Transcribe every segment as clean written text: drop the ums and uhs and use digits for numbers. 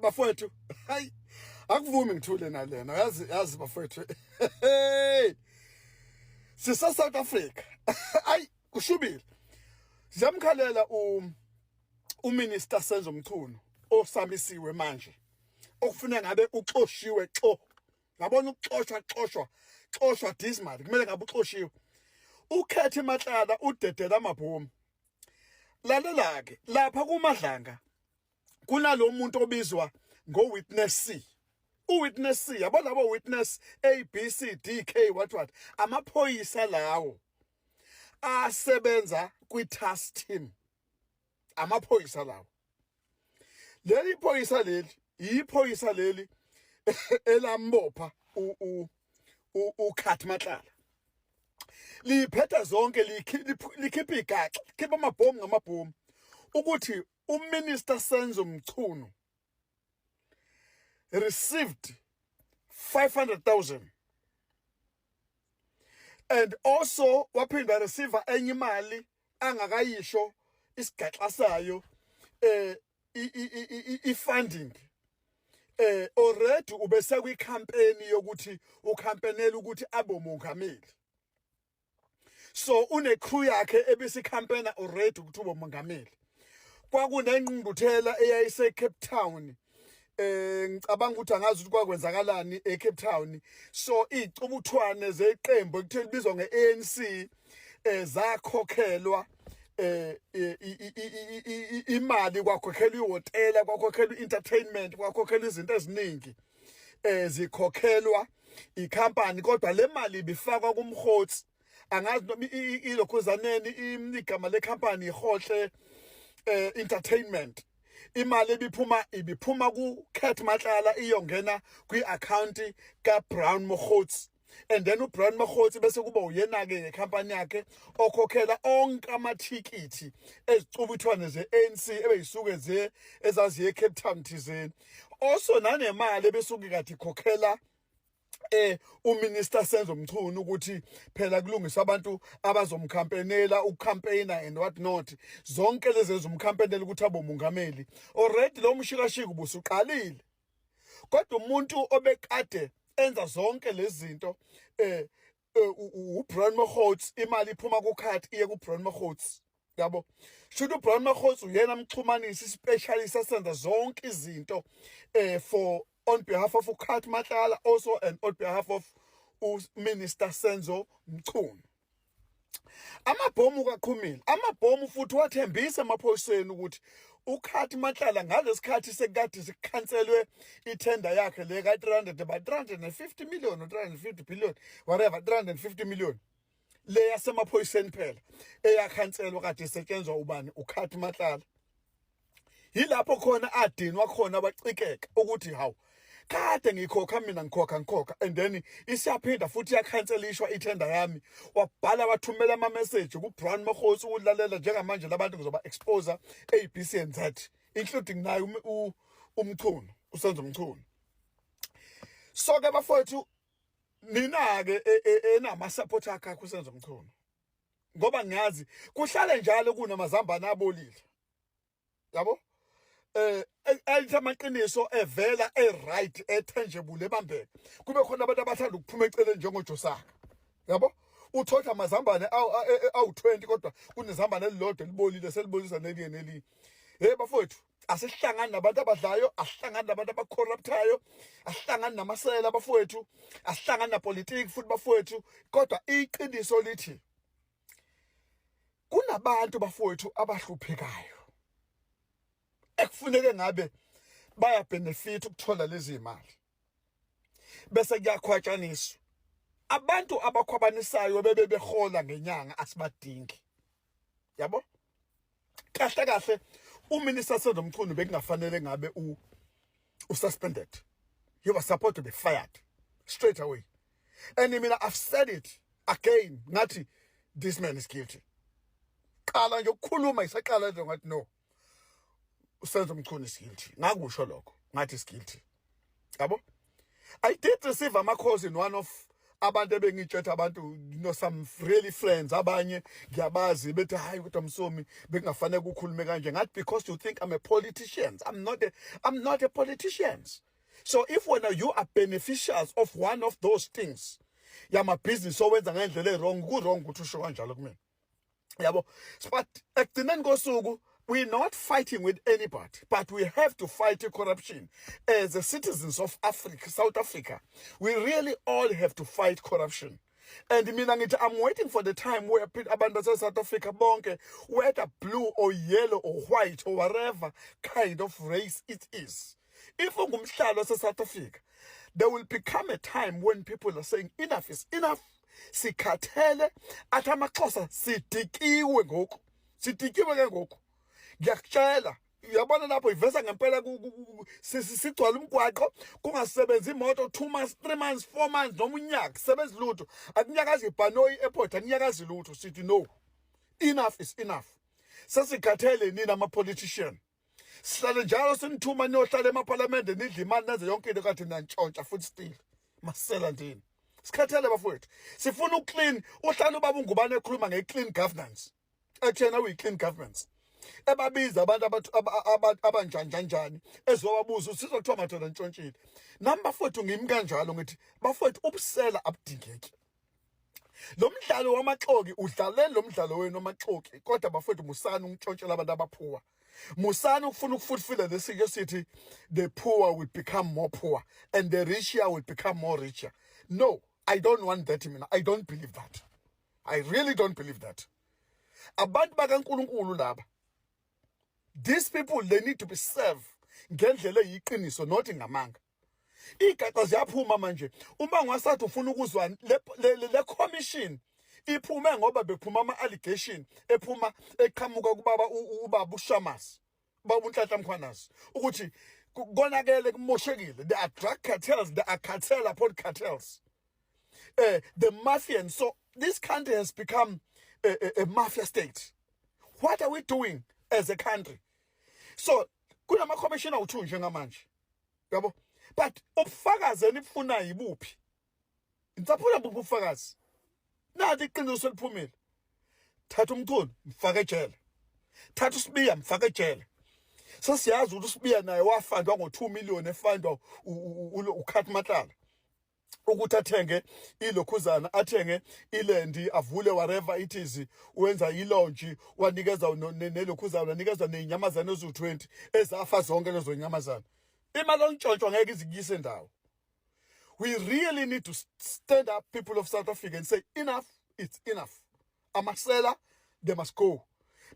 Bafowethu, hayi akuvumi ngithule nalena yazi bafowethu. Sisa South Africa. Ayi kushubile. Siyamkhalela uMinister Senzo Mchunu osamisiwe manje. Okufuna ngabe uxoshiwe xo. Ngabona ukuxoshwa dismal kumele ngabe uxoshiwe. Ukhethi Matlala udedela amabhomu. Lalela ke lapha kuMadlanga kunalo muntu obizwa ngo-Witness C. U-Witness C, yabo labo witness A, B, C, D, K, what. Amaphoyisa lawo asebenza kwi-task team. Amaphoyisa lawo. Iphoyisa leli elambopha uKhathi Matlala. Liphetha zonke likhipha igaxa, likhipha amabhomu ngamabhomu ukuthi uMinister Senzo Mchunu received 500,000 and also waphinda receive enye imali angakayisho isigaxa sayo i-funding already ubese kwi-campaign yokuthi ukhampenela ukuthi abomongameli. So une-crew yakhe ebisi-campaigner already ukuthi ubomongameli. Kwakunengqungquthela eyayise Cape Town. Ngicabanga ukuthi angazi ukuthi kwakwenzakalani eCape Town. So izicubuthwane zeqembu ekuthe libizwa nge-ANC zakhokhelwa imali, kwakhokhelwa ihhotela, kwakhokhelwa entertainment, kwakhokhelwa izinto eziningi zikhokhelwa ikhampani, kodwa le mali ibifakwa kumhotsi. Angazi noma ilokhuzaneni igama lekhampani ihohle entertainment. Imali ibiphuma kuKhathi Matlala iyongena kwi-account kaBrown Mokgotsi, and then uBrown Mokgotsi bese kuba uyena ke ngekhampani yakhe okhokhela onke amathikithi ezicubuthwane ze-ANC ebeyisuke ezaziye eCape Town thizeni. Also nanemali besuke kade ikhokhela uMinister Senzo Mchunu ukuthi phela kulungiswa abantu abazomkhampenela ucampaigner and what not. Zonke lezi ezomkhampenela ukuthi abomongameli. Already lo mshikashika ubusuqalile. Kodwa umuntu obekade enza zonke lezi zinto uBrown Mokgotsi, imali iphuma kuKhathi iye kuBrown Mokgotsi. Yabo. Should uBrown Mokgotsi uyena mxhumanisi specialist asenza zonke izinto on behalf of uKhathi Matlala also and on behalf of Minister Senzo Mchunu. Amabhomu kaqhumile. Amabhomu futhi wathembisa emaphoyiseni ukuthi uKhathi Matlala ngalesikhathi sekade sikhanselwe itender yakhe le ka 350 million or 350 billion whatever 350 million le yasemaphoyiseni phela eyakhanselwa kade isetshenzwa ubani uKhathi Matlala. Yilapho khona adinwa khona abacikeka ukuthi hawu kade ngikhokha mina ngikhokha and then isiyaphinda futhi yakhanselishwa itender yami. Wabhala wathumela ama message kuBrown Mokgotsi ukulalela njengamanje labantu ngizoba expose ABC and that including naye uMchunu uSenzo Mchunu. So ke bafowethu nina ke enama support akhe uSenzo Mchunu, ngoba ngiyazi kuhlale njalo kunamazambane abolile, yabo. Amaqiniso evela right tangible ebambeka. Kube khona abantu abathanda ukuphuma eceleni njengoJosaka, yabo. Uthotha amazambane awu-20 kodwa kunezambane elilodwa libolile selibolisa nelinye. Bafowethu asihlangani nabantu abadlayo, asihlangani nabantu abacorruptayo, asihlangani namasela bafowethu, asihlangani napolitiki futhi bafowethu, kodwa iqiniso lithi kunabantu bafowethu abahluphekayo ekufuneke ngabe baya benefit ukuthola lezi imali bese kuyakhwatshaniswa. Abantu abakhwabanisayo bebehola ngenyanga asibadingi, yabo. Kahle uMinister Senzo Mchunu bekungafanele ngabe suspended. He was supposed to be fired straight away. And I mean, I've said it again, ngathi this man is guilty. Qala nje ukukhuluma isaqala nje ngathi no, uSenzo Mchunu is guilty. Ngakusho lokho ngathi is guilty, yabo. I did receive a calls in one of abantu ebengitshela abantu some really friends abanye ngiyabazi bethi hayi kodwa Msomi bengafanele ukukhulume kanje ngathi because you think I'm a politician. I'm not a politician. So if when you are beneficiaries of one of those things yama business owenza ngendlela wrong ku-wrong ukuthi usho kanjalo kumina yabo. But ekugcineni kosuku we're not fighting with anybody, but we have to fight corruption. As the citizens of Africa, South Africa, we really all have to fight corruption. And I'm waiting for the time where abantu South Africa bonke, whether blue or yellow or white or whatever kind of race it is. If ungumhlalo South Africa, there will become a time when people are saying enough is enough. Sikhathele athi amaXhosa sidikiwe ngoku. Sidikiwe ke ngoku. Ngiyakutshela uyabona lapho ivesa ngempela sigcwala umgwaqo kungasebenzi imoto 2 months 3 months 4 months noma unyaka sebenza lutho akunyakazi ibhanoyi airport akunyakazi lutho sithi no, enough is enough. Sesikhathele nina ama politician sihlale njalo sinithuma niyohlala emaparlamente nidla imali naze yonke into kade nantshontsha futhi still masela ndini. Sikhathele bafowethu sifuna uclean uhlala ubaba ungubane ekhuluma ngeclean governance ekuthena uyi-clean governance ebabiza abantu abanjanjanjani ezowabuza usizo kuthiwa madoda ntshontshile nami bafowethu ngimi kanjalo ngithi bafowethu ubusela abudingeki. Lo mdlalo wamaxoki udlalela lo mdlalo wenu wamaxoki kodwa bafowethu musani untshontshela abantu abaphuwa musani ukufuna ukufulfilla lesike sithi the poor will become more poor and the richer will become more richer. No, I don't want that. I don't believe that. I really don't believe that. Abantu bakaNkulunkulu laba, these people, they need to be served ngendlela eyiqiniso not ngamanga. Igaxa ziyaphuma manje uma ngasathi ufuna ukuzwa le commission iphume ngoba bephuma ama allegation ephuma eqhamuka ubaba uShamasi baba uNhlanhla Mkhwanazi ukuthi konakele kumoshekile. There are drug cartels, there are cartel upon cartels, the mafia. So this country has become a mafia state. What are we doing as a country? So kunama commissioner u2 njengamanje yabo, but ubufakazi enifuna yibuphi? Ngisaphula ubufakazi nathi iqiniso liphumile. Thatha umthuni mfake ejele, thatha uSibiya mfake ejele. Sesiyazi ukuthi uSibiya naye wafandwa ngo2 million efandwa uKhathi Matlala ukuthi athenge ilokhuzana, athenge ilendi, avule whatever it is, wenza ilonji, wanikeza nelokhuzana, wanikeza nezinyamazana ezu20 ezafa zonke lezo zinyamazana. Imali ontshontsho ngeke izikise ndawo. We really need to stand up, people of South Africa, and say enough, it's enough. Amasela, they must go.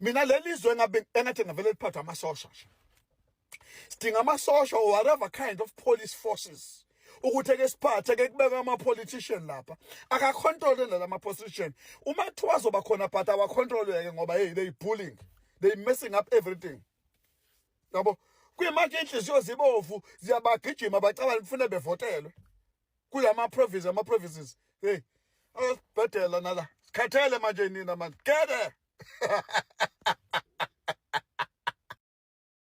Mina lelizwe engathi ngavele liphatha amasosha. Sidinga amasosha or whatever kind of police forces. Ukuthi ke siphathe ke kubeka ama politician lapha akacontrol nalama position. Uma kuthiwa zoba khona but awacontroleke ngoba hey they bullying, they messing up everything. Yabo kuyimanje inhliziyo zibovu ziyabagijima bacabanga ufuna bevotelwe kulama provinces. Hey, bhedela nala sikhathele manje nina man, get there.